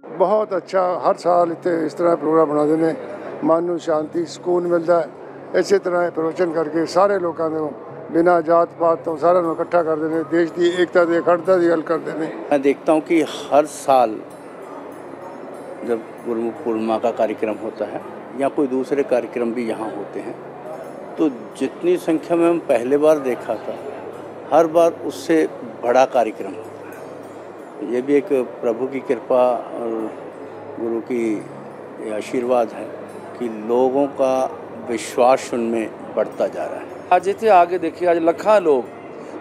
बहुत अच्छा, हर साल इतने इस तरह प्रोग्राम बनाते हैं, मन नूं शांति सुकून मिलता है। इस तरह प्रवचन करके सारे लोगों को बिना जात पात तो सारे इकट्ठा करते हैं, देश की एकता की अखंडता की गल करते हैं। मैं देखता हूँ कि हर साल जब गुरुमुख पूर्णिमा का कार्यक्रम होता है या कोई दूसरे कार्यक्रम भी यहाँ होते हैं, तो जितनी संख्या में हम पहले बार देखा था, हर बार उससे बड़ा कार्यक्रम होता है। ये भी एक प्रभु की कृपा और गुरु की आशीर्वाद है कि लोगों का विश्वास उनमें बढ़ता जा रहा है। ਅੱਜ ਇੱਥੇ ਆ ਕੇ ਦੇਖਿਆ, ਅੱਜ ਲੱਖਾਂ ਲੋਕ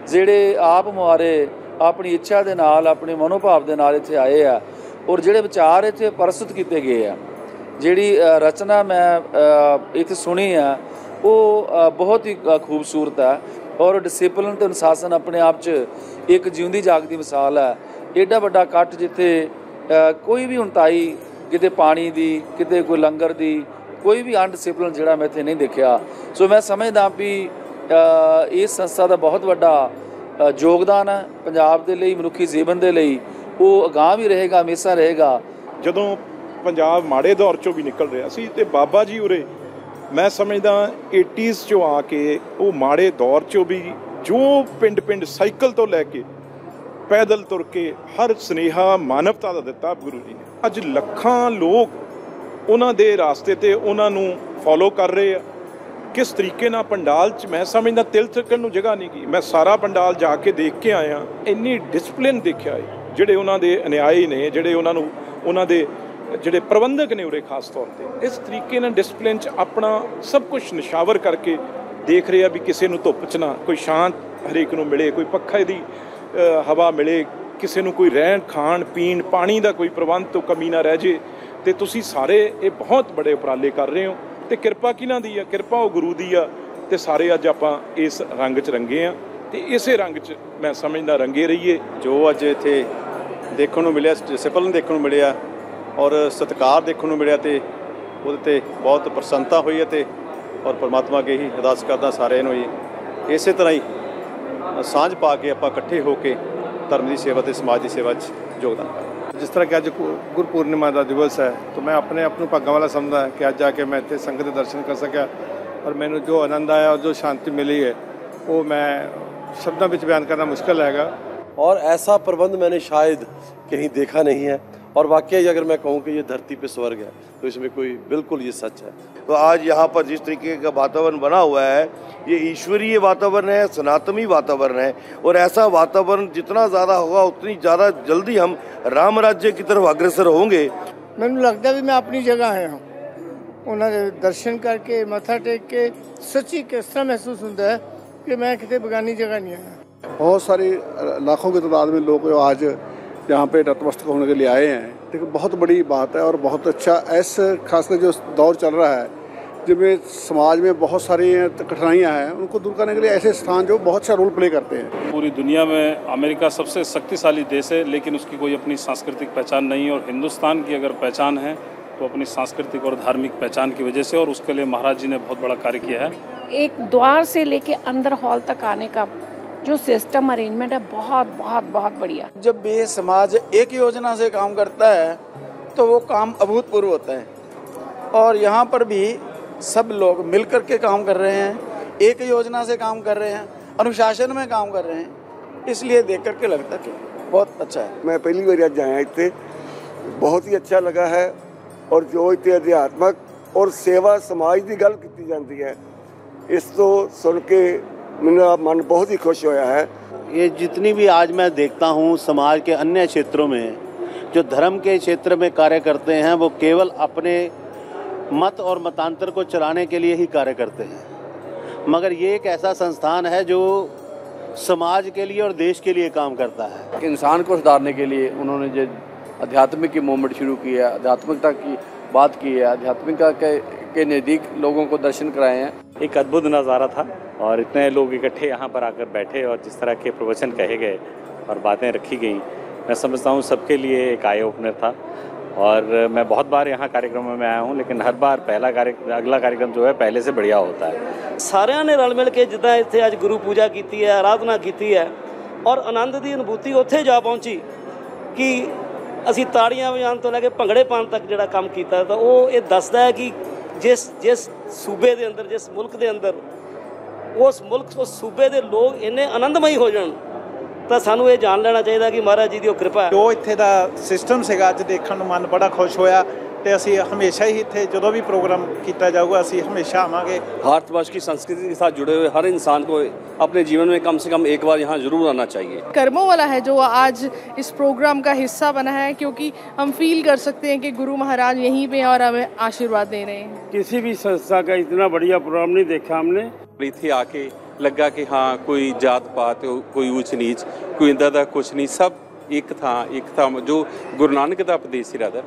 ਜਿਹੜੇ ਆਪ ਮੁਹਾਰੇ ਆਪਣੀ ਇੱਛਾ ਦੇ ਨਾਲ, ਆਪਣੇ ਮਨੋਭਾਵ ਦੇ ਨਾਲ ਇੱਥੇ ਆਏ ਆ, ਔਰ ਜਿਹੜੇ ਵਿਚਾਰ ਇੱਥੇ ਪ੍ਰਸਤੁਤ ਕੀਤੇ ਗਏ ਆ, ਜਿਹੜੀ ਰਚਨਾ ਮੈਂ ਇੱਥੇ ਸੁਣੀ ਆ, ਉਹ ਬਹੁਤ ਹੀ ਖੂਬਸੂਰਤ ਹੈ। ਔਰ ਡਿਸਿਪਲਿਨ ਤੇ ਅਨੁਸ਼ਾਸਨ ਆਪਣੇ ਆਪ 'ਚ ਇੱਕ ਜਿਉਂਦੀ ਜਾਗਦੀ ਮਿਸਾਲ ਹੈ। ਏਡਾ ਵੱਡਾ ਇਕੱਠ ਜਿੱਥੇ ਕੋਈ ਵੀ ਉਣਤਾਈ, ਕਿਤੇ ਪਾਣੀ ਦੀ, ਕਿਤੇ ਕੋਈ ਲੰਗਰ ਦੀ, ਕੋਈ ਵੀ ਅਨਡਿਸਿਪਲਿਨ ਜਿਹੜਾ ਮੈਂ ਇੱਥੇ ਨਹੀਂ ਦੇਖਿਆ। ਸੋ ਮੈਂ ਸਮਝਦਾ ਵੀ ਇਸ ਸੰਸਥਾ ਦਾ ਬਹੁਤ ਵੱਡਾ ਯੋਗਦਾਨ ਹੈ ਪੰਜਾਬ ਦੇ ਲਈ, ਮਨੁੱਖੀ ਜੀਵਨ ਦੇ ਲਈ। ਉਹ ਅਗਾਂਹ ਵੀ ਰਹੇਗਾ, ਹਮੇਸ਼ਾ ਰਹੇਗਾ। ਜਦੋਂ ਪੰਜਾਬ ਮਾੜੇ ਦੌਰ 'ਚੋਂ ਵੀ ਨਿਕਲ ਰਿਹਾ ਸੀ ਤੇ ਬਾਬਾ ਜੀ ਉਰੇ ਮੈਂ ਸਮਝਦਾ 80s 'ਚੋਂ ਆ ਕੇ ਉਹ ਮਾੜੇ ਦੌਰ 'ਚੋਂ ਵੀ ਜੋ ਪਿੰਡ ਸਾਈਕਲ ਤੋਂ ਲੈ ਕੇ ਪੈਦਲ ਤੁਰ ਕੇ ਹਰ ਸੁਨੇਹਾ ਮਾਨਵਤਾ ਦਾ ਦਿੱਤਾ ਗੁਰੂ ਜੀ ਨੇ। ਅੱਜ ਲੱਖਾਂ ਲੋਕ ਉਹਨਾਂ ਦੇ ਰਾਸਤੇ ਤੇ ਉਹਨਾਂ ਨੂੰ ਫੋਲੋ ਕਰ ਰਹੇ ਆ। किस तरीके ना पंडाल च मैं समझदा तिल थकन नूं जगह नहीं गई। मैं सारा पंडाल जाके देख के आया, इन्नी डिसिपलिन देखा है जिहड़े उन्हां दे अन्यायी ने, जिहड़े उन्हां नूं उन्हां दे जिहड़े प्रबंधक ने उरे खास तौर पर इस तरीके नाल डिसिपलिन च अपना सब कुछ निशावर करके देख रहे हैं भी किसी नूं धुप च ना, कोई शांत हरेक नूं मिले, कोई पक्खे दी हवा मिले, किसी नूं कोई रहन खाण पीण पानी का कोई प्रबंध तो कमी ना रह जे। तो तुसीं सारे ये बहुत बड़े उपराले कर रहे हो ਤੇ ਕਿਰਪਾ ਕਿਹਨਾਂ ਦੀ ਆ? ਕਿਰਪਾ ਉਹ ਗੁਰੂ ਦੀ ਆ। ਤੇ ਸਾਰੇ ਅੱਜ ਆਪਾਂ ਇਸ ਰੰਗ 'ਚ ਰੰਗੇ ਆ ਤੇ ਇਸੇ ਰੰਗ 'ਚ ਮੈਂ ਸਮਝਦਾ ਰੰਗੇ ਰਹੀਏ। ਜੋ ਅੱਜ ਇੱਥੇ ਦੇਖਣ ਨੂੰ ਮਿਲਿਆ, ਡਿਸਿਪਲਿਨ ਦੇਖਣ ਨੂੰ ਮਿਲਿਆ ਔਰ ਸਤਿਕਾਰ ਦੇਖਣ ਨੂੰ ਮਿਲਿਆ ਤੇ ਉਹਦੇ ਤੇ ਬਹੁਤ ਪ੍ਰਸੰਨਤਾ ਹੋਈ ਹੈ। ਤੇ ਔਰ ਪਰਮਾਤਮਾ ਅੱਗੇ ਹੀ ਅਰਦਾਸ ਕਰਦਾ ਸਾਰਿਆਂ ਨੂੰ ਹੀ ਇਸੇ ਤਰ੍ਹਾਂ ਹੀ ਸਾਂਝ ਪਾ ਕੇ ਆਪਾਂ ਇਕੱਠੇ ਹੋ ਕੇ ਧਰਮ ਦੀ ਸੇਵਾ ਤੇ ਸਮਾਜ ਦੀ ਸੇਵਾ 'ਚ ਯੋਗਦਾਨ ਕਰਾਂਗੇ। जिस तरह कि अज गुरपूर्णिमा का दिवस है तो मैं अपने आप को भाग्य वाला समझदा कि अज जाके मैं इतने संगत के दर्शन कर सकिया और मैंने जो आनंद आया और जो शांति मिली है वो मैं शब्दों में बयान करना मुश्किल हैगा। और ऐसा प्रबंध मैंने शायद कहीं देखा नहीं है और वाकई अगर मैं कहूँ कि ये धरती पे स्वर्ग है तो इसमें कोई बिल्कुल ये सच है। तो आज यहाँ पर जिस तरीके का वातावरण बना हुआ है ये ईश्वरीय वातावरण है, सनातनी वातावरण है और ऐसा वातावरण जितना ज़्यादा होगा उतनी ज़्यादा जल्दी हम राम राज्य की तरफ अग्रसर होंगे। मैंने लगता भी मैं अपनी जगह आया हूँ, उन्होंने दर्शन करके मत्था टेक के सच्ची किस तरह महसूस होता है कि मैं किसी बेगानी जगह नहीं आया। बहुत सारी लाखों की तादाद में लोग आज यहाँ पे नतमस्तक होने के लिए आए हैं। देखिए बहुत बड़ी बात है और बहुत अच्छा ऐसा खासकर जो दौर चल रहा है जिनमें समाज में बहुत सारी कठिनाइयाँ हैं उनको दूर करने के लिए ऐसे स्थान जो बहुत अच्छा रोल प्ले करते हैं। पूरी दुनिया में अमेरिका सबसे शक्तिशाली देश है लेकिन उसकी कोई अपनी सांस्कृतिक पहचान नहीं है और हिंदुस्तान की अगर पहचान है तो अपनी सांस्कृतिक और धार्मिक पहचान की वजह से और उसके लिए महाराज जी ने बहुत बड़ा कार्य किया है। एक द्वार से लेके अंदर हॉल तक आने का जो सिस्टम अरेंजमेंट है बहुत बहुत बहुत बढ़िया। जब भी समाज एक योजना से काम करता है तो वो काम अभूतपूर्व होता है और यहाँ पर भी सब लोग मिलकर के काम कर रहे हैं, एक योजना से काम कर रहे हैं, अनुशासन में काम कर रहे हैं, इसलिए देख करके लगता है कि बहुत अच्छा है। मैं पहली बार आज आया इतने बहुत ही अच्छा लगा है और जो इतने अध्यात्मक और सेवा समाज की गल की जाती है इस तो सुन के मेरा मन बहुत ही खुश होया है। ये जितनी भी आज मैं देखता हूँ समाज के अन्य क्षेत्रों में जो धर्म के क्षेत्र में कार्य करते हैं वो केवल अपने मत और मतांतर को चलाने के लिए ही कार्य करते हैं, मगर ये एक ऐसा संस्थान है जो समाज के लिए और देश के लिए काम करता है। इंसान को सुधारने के लिए उन्होंने जो आध्यात्मिक की मूवमेंट शुरू की है, आध्यात्मिकता की बात की है, आध्यात्मिकता के नज़दीक लोगों को दर्शन कराए हैं। एक अद्भुत नज़ारा था और इतने लोग इकट्ठे यहाँ पर आकर बैठे और जिस तरह के प्रवचन कहे गए और बातें रखी गई, मैं समझता हूँ सबके लिए एक आई ओपनर था। और मैं बहुत बार यहाँ कार्यक्रमों में आया हूँ लेकिन हर बार अगला कार्यक्रम जो है पहले से बढ़िया होता है। सारिਆਂ ने रल मिल के जिदा इत्थे अज गुरु पूजा की है, आराधना की है और आनंद की अनुभूति उत्थे जा पहुँची कि ਅਸੀਂ ਤਾੜੀਆਂ ਵਜਾਉਣ ਤੋਂ ਲੈ ਕੇ ਭੰਗੜੇ ਪਾਉਣ ਤੱਕ ਜਿਹੜਾ ਕੰਮ ਕੀਤਾ ਤਾਂ ਉਹ ਇਹ ਦੱਸਦਾ ਹੈ ਕਿ ਜਿਸ ਸੂਬੇ ਦੇ ਅੰਦਰ, ਜਿਸ ਮੁਲਕ ਦੇ ਅੰਦਰ ਉਸ ਮੁਲਕ ਉਸ ਸੂਬੇ ਦੇ ਲੋਕ ਇੰਨੇ ਆਨੰਦਮਈ ਹੋ ਜਾਣ ਤਾਂ ਸਾਨੂੰ ਇਹ ਜਾਣ ਲੈਣਾ ਚਾਹੀਦਾ ਕਿ ਮਹਾਰਾਜ ਜੀ ਦੀ ਉਹ ਕਿਰਪਾ ਹੈ। ਜੋ ਇੱਥੇ ਦਾ ਸਿਸਟਮ ਸੀਗਾ ਅੱਜ ਦੇਖਣ ਨੂੰ ਮਨ ਬੜਾ ਖੁਸ਼ ਹੋਇਆ ਤੇ ਅਸੀਂ हमेशा ही इत्थे जो भी प्रोग्राम किया जाऊगा असी हमेशा आवांगे। भारतवर्ष की संस्कृति के साथ जुड़े हुए हर इंसान को अपने जीवन में कम से कम एक बार यहाँ जरूर आना चाहिए। कर्मों वाला है जो आज इस प्रोग्राम का हिस्सा बना है, क्योंकि हम फील कर सकते हैं कि गुरु महाराज यहीं पे और हमें आशीर्वाद दे रहे हैं। किसी भी संस्था का इतना बढ़िया प्रोग्राम नहीं देखा हमने। इत्थे आके लगा कि हाँ कोई जात पात कोई ऊंच नीच कोई इदा दा कुछ नहीं, सब एक था जो गुरु नानक का उपदेश इरादा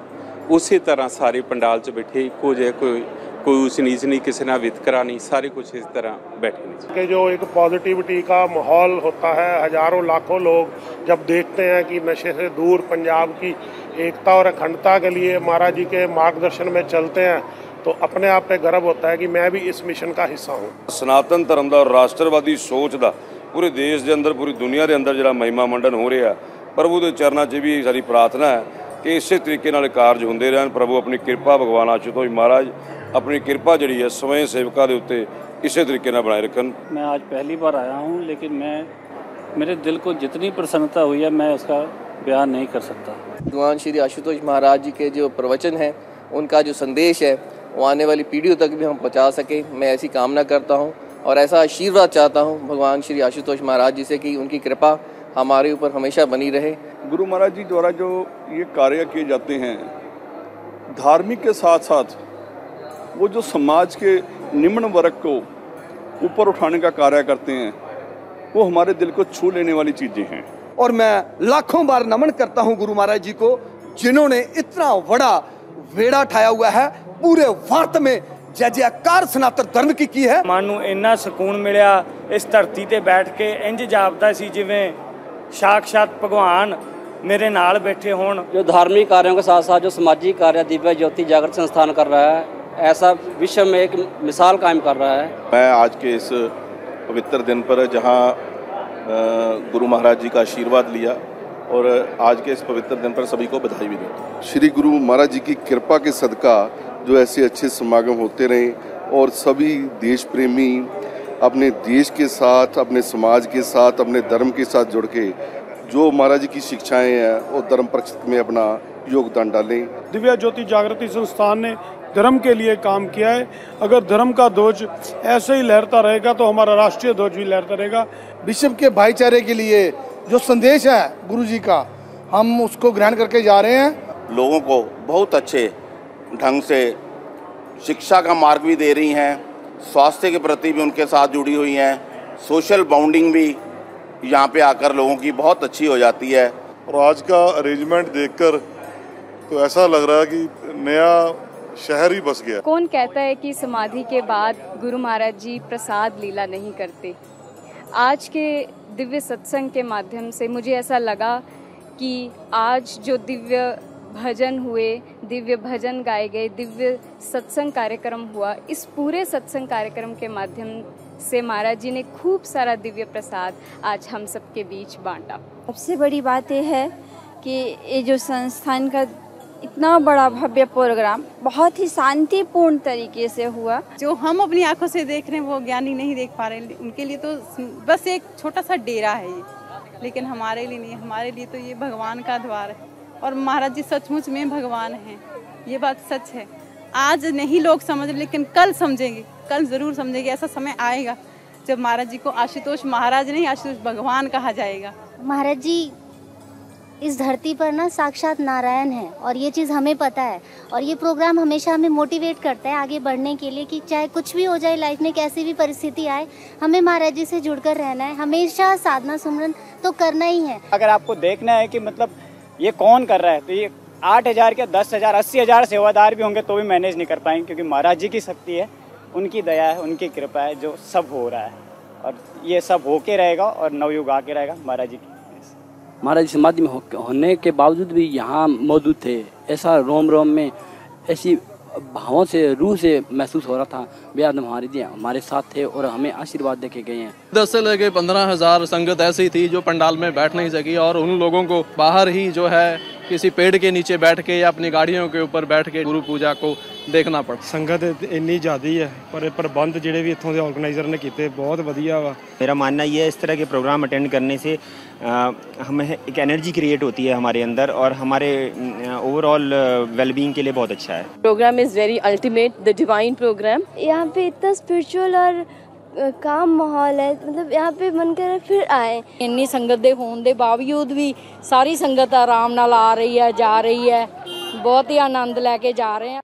उसी तरह सारे पंडाल च बैठे इको जे कोई ऊंच नीच नहीं, किसी ना वितकरा नहीं, सारे कुछ इस तरह बैठे नहीं। कि जो एक पॉजिटिविटी का माहौल होता है, हजारों लाखों लोग जब देखते हैं कि नशे से दूर पंजाब की एकता और अखंडता के लिए महाराज जी के मार्गदर्शन में चलते हैं तो अपने आप पे गर्व होता है कि मैं भी इस मिशन का हिस्सा हूँ। सनातन धर्म का राष्ट्रवादी सोच का पूरे देश के अंदर पूरी दुनिया के अंदर जो महिमा मंडन हो रहा है, प्रभु के चरणों च भी सारी प्रार्थना है कि इस तरीके नाल कारज होंदे रहन। प्रभु अपनी कृपा भगवान आशुतोष महाराज अपनी कृपा जी है स्वयं सेवका के उत्ते इस तरीके नाल बनाए रखन। मैं आज पहली बार आया हूँ, लेकिन मेरे दिल को जितनी प्रसन्नता हुई है मैं उसका बयान नहीं कर सकता। भगवान श्री आशुतोष महाराज जी के जो प्रवचन हैं, उनका जो संदेश है वो आने वाली पीढ़ियों तक भी हम पहुँचा सकें, मैं ऐसी कामना करता हूँ और ऐसा आशीर्वाद चाहता हूँ भगवान श्री आशुतोष महाराज जी से कि उनकी कृपा हमारे ऊपर हमेशा बनी रहे। गुरु महाराज जी द्वारा जो ये कार्य किए जाते हैं धार्मिक के साथ साथ वो जो समाज के निम्न वर्ग को ऊपर उठाने का कार्य करते हैं वो हमारे दिल को छू लेने वाली चीज़ें हैं। और मैं लाखों बार नमन करता हूँ गुरु महाराज जी को, जिन्होंने इतना बड़ा वेड़ा उठाया हुआ है, पूरे भारत में जय जयकार सनातन धर्म की है। मानू इन्ना सुकून मिलिया इस धरती ते बैठ के, इंज जापदा सी जिवें साक्षात भगवान मेरे नाल बैठे हों। जो धार्मिक कार्यों के साथ साथ जो सामाजिक कार्य दिव्य ज्योति जागृत संस्थान कर रहा है, ऐसा विश्व में एक मिसाल कायम कर रहा है। मैं आज के इस पवित्र दिन पर जहां गुरु महाराज जी का आशीर्वाद लिया और आज के इस पवित्र दिन पर सभी को बधाई भी देता हूँ। श्री गुरु महाराज जी की कृपा के सदका जो ऐसे अच्छे समागम होते रहे और सभी देश प्रेमी अपने देश के साथ, अपने समाज के साथ, अपने धर्म के साथ जुड़ के जो महाराज जी की शिक्षाएं हैं और धर्म प्रचार में अपना योगदान डालें। दिव्य ज्योति जागृति संस्थान ने धर्म के लिए काम किया है। अगर धर्म का ध्वज ऐसे ही लहरता रहेगा तो हमारा राष्ट्रीय ध्वज भी लहरता रहेगा। विश्व के भाईचारे के लिए जो संदेश है गुरु जी का, हम उसको ग्रहण करके जा रहे हैं। लोगों को बहुत अच्छे ढंग से शिक्षा का मार्ग भी दे रही हैं, स्वास्थ्य के प्रति भी उनके साथ जुड़ी हुई हैं, सोशल बाउंडिंग भी यहाँ पे आकर लोगों की बहुत अच्छी हो जाती है। और आज का अरेंजमेंट देखकर तो ऐसा लग रहा है कि नया शहर ही बस गया। कौन कहता है कि समाधि के बाद गुरु महाराज जी प्रसाद लीला नहीं करते। आज के दिव्य सत्संग के माध्यम से मुझे ऐसा लगा कि आज जो दिव्य भजन हुए, दिव्य भजन गाए गए, दिव्य सत्संग कार्यक्रम हुआ, इस पूरे सत्संग कार्यक्रम के माध्यम से महाराज जी ने खूब सारा दिव्य प्रसाद आज हम सबके बीच बांटा। सबसे बड़ी बात यह है कि ये जो संस्थान का इतना बड़ा भव्य प्रोग्राम बहुत ही शांतिपूर्ण तरीके से हुआ। जो हम अपनी आंखों से देख रहे हैं वो ज्ञानी नहीं देख पा रहे, उनके लिए तो बस एक छोटा सा डेरा है ये, लेकिन हमारे लिए नहीं, हमारे लिए तो ये भगवान का द्वार है और महाराज जी सचमुच में भगवान हैं, ये बात सच है। आज नहीं लोग समझ रहे, लेकिन कल समझेंगे, कल ज़रूर समझेंगे। ऐसा समय आएगा जब महाराज जी को आशुतोष महाराज नहीं, आशुतोष भगवान कहा जाएगा। महाराज जी इस धरती पर ना साक्षात नारायण है और ये चीज़ हमें पता है और ये प्रोग्राम हमेशा हमें मोटिवेट करता है आगे बढ़ने के लिए कि चाहे कुछ भी हो जाए लाइफ में, कैसी भी परिस्थिति आए, हमें महाराज जी से जुड़कर रहना है, हमेशा साधना सुमरन तो करना ही है। अगर आपको देखना है कि मतलब ये कौन कर रहा है तो ये 8,000 के 10,000 80,000 सेवादार भी होंगे तो भी मैनेज नहीं कर पाएंगे, क्योंकि महाराज जी की शक्ति है, उनकी दया है, उनकी कृपा है, जो सब हो रहा है और ये सब होके रहेगा और नवयुग आके रहेगा महाराज जी की। महाराज समाधि में होने के बावजूद भी यहाँ मौजूद थे, ऐसा रोम रोम में ऐसी भावों से, रूह से महसूस हो रहा था। बेहद महाराज जी हमारे साथ थे और हमें आशीर्वाद देके गए हैं। 10 से लेकर 15,000 संगत ऐसी थी जो पंडाल में बैठ नहीं सकी और उन लोगों को बाहर ही जो है किसी पेड़ के नीचे बैठ के या अपनी गाड़ियों के ऊपर बैठ के गुरु पूजा को देखना पड़ा। संगत इन्नी ज़्यादा ही है पर प्रबंध ਜਿਹੜੇ ਵੀ ਇੱਥੋਂ ਦੇ ਆਰਗੇਨਾਈਜ਼ਰ ਨੇ ਕੀਤੇ बहुत ਵਧੀਆ ਵਾ। मेरा मानना ये है इस तरह के प्रोग्राम अटेंड करने से हमें एक एनर्जी क्रिएट होती है हमारे अंदर और हमारे ओवरऑल वेलबींग के लिए बहुत अच्छा है। Program is very ultimate, the divine program. यहाँ पे इतना स्पिरिचुअल और काम माहौल है, मतलब यहाँ पे मन करे फिर आए। ਇੰਨੀ ਸੰਗਤ ਦੇ ਹੋਣ ਦੇ ਬਾਵਜੂਦ ਵੀ ਸਾਰੀ ਸੰਗਤ ਆਰਾਮ ਨਾਲ ਆ ਰਹੀ ਹੈ, ਜਾ ਰਹੀ ਹੈ, ਬਹੁਤ ਹੀ ਆਨੰਦ ਲੈ ਕੇ ਜਾ ਰਹੇ हैं।